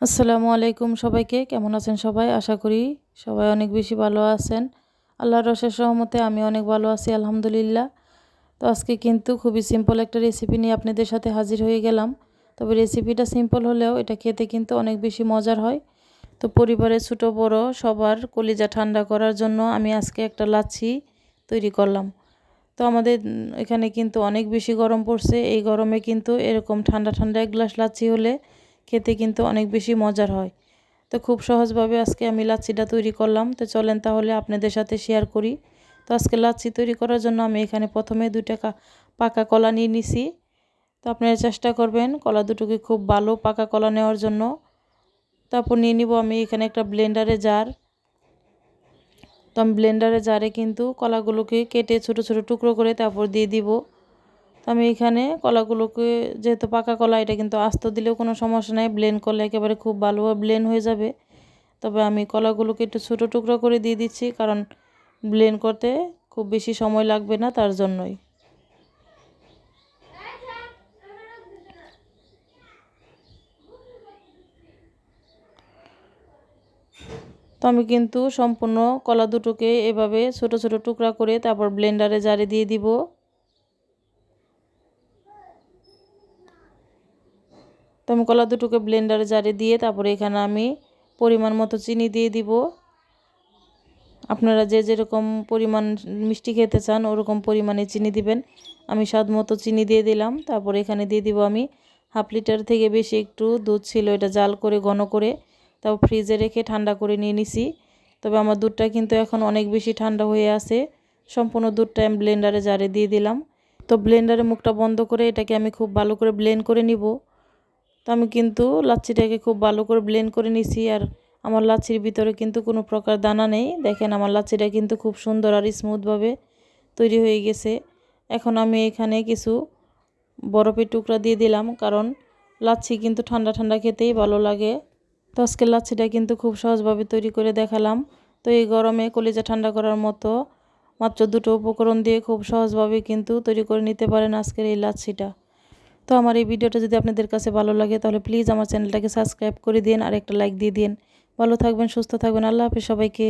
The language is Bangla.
আসসালামু আলাইকুম সবাইকে। কেমন আছেন সবাই? আশা করি সবাই অনেক বেশি ভালো আছেন। আল্লাহর অশেষ রহমতে আমি অনেক ভালো আছি আলহামদুলিল্লাহ। তো আজকে কিন্তু খুবই সিম্পল একটা রেসিপি নিয়ে আপনাদের সাথে হাজির হয়ে গেলাম। তবে রেসিপিটা সিম্পল হলেও এটা খেতে কিন্তু অনেক বেশি মজার হয়। তো পরিবারের ছোট বড় সবার কলিজা ঠান্ডা করার জন্য আমি আজকে একটা লাচ্ছি তৈরি করলাম। তো আমাদের এখানে কিন্তু অনেক বেশি গরম পড়ছে। এই গরমে কিন্তু এরকম ঠান্ডা ঠান্ডা এক গ্লাস লাচ্ছি হলে খেতে কিন্তু অনেক বেশি মজার হয়। তো খুব সহজভাবে আজকে আমি লাচ্ছিটা তৈরি করলাম। তো চলেন তাহলে আপনাদের সাথে শেয়ার করি। তো আজকে লাচ্ছি তৈরি করার জন্য আমি এখানে প্রথমে 2টা পাকা কলা নিয়ে নিছি। তো আপনারা চেষ্টা করবেন কলা দুটোকে খুব ভালো পাকা কলা নেওয়ার জন্য। তারপর নিয়ে নিব আমি এখানে একটা ব্লেন্ডারে জার। তো আমি ব্লেন্ডারে জারে কিন্তু কলাগুলোকে কেটে ছোট ছোট টুকরো করে তারপর দিয়ে দিব। তো আমি এখানে কলাগুলোকে, যেহেতু পাকা কলা, এটা কিন্তু আস্ত দিলেও কোনো সমস্যা নাই, ব্লেন্ড করলে একেবারে খুব ভালোভাবে ব্লেন্ড হয়ে যাবে। তবে আমি কলাগুলোকে একটু ছোটো টুকরো করে দিয়ে দিচ্ছি, কারণ ব্লেন্ড করতে খুব বেশি সময় লাগবে না, তার জন্যই। তো আমি কিন্তু সম্পূর্ণ কলা দুটোকে এভাবে ছোট ছোট টুকরা করে তারপর ব্লেন্ডারে জারে দিয়ে দিব। তো আমি কলা দুটোকে ব্লেন্ডারে জারে দিয়ে তারপরে এখানে আমি পরিমাণ মতো চিনি দিয়ে দিব। আপনারা যে যেরকম পরিমাণ মিষ্টি খেতে চান ওরকম পরিমাণে চিনি দিবেন। আমি স্বাদ মতো চিনি দিয়ে দিলাম। তারপর এখানে দিয়ে দিব আমি 1/2 লিটার থেকে বেশি একটু দুধ ছিল, এটা জাল করে ঘন করে তারপর ফ্রিজে রেখে ঠান্ডা করে নিয়ে নিছি। তবে আমার দুধটা কিন্তু এখন অনেক বেশি ঠান্ডা হয়ে আছে। সম্পূর্ণ দুধটা আমি ব্লেন্ডারে জারে দিয়ে দিলাম। তো ব্লেন্ডারে মুখটা বন্ধ করে এটাকে আমি খুব ভালো করে ব্লেন্ড করে নিব। তো আমি কিন্তু লাচ্ছিটাকে খুব ভালো করে ব্লেন্ড করে নিছি। আর আমার লাচ্ছির ভিতরে কিন্তু কোনো প্রকার দানা নেই। দেখেন আমার লাচ্ছিটা কিন্তু খুব সুন্দর আর স্মুথভাবে তৈরি হয়ে গেছে। এখন আমি এখানে কিছু বরফের টুকরা দিয়ে দিলাম, কারণ লাচ্ছি কিন্তু ঠান্ডা ঠান্ডা খেতেই ভালো লাগে। তো আজকের লাচ্ছিটা কিন্তু খুব সহজভাবে তৈরি করে দেখালাম। তো এই গরমে কলিজা ঠান্ডা করার মতো মাত্র 2টো উপকরণ দিয়ে খুব সহজভাবে কিন্তু তৈরি করে নিতে পারেন আজকের এই লাচ্ছিটা। তো আমার এই ভিডিওটা যদি আপনাদের কাছে ভালো লাগে তাহলে প্লিজ আমার চ্যানেলটাকে সাবস্ক্রাইব করে দিন আর একটা লাইক দিয়ে দিন। ভালো থাকবেন, সুস্থ থাকবেন। আল্লাহ হাফেজ সবাইকে।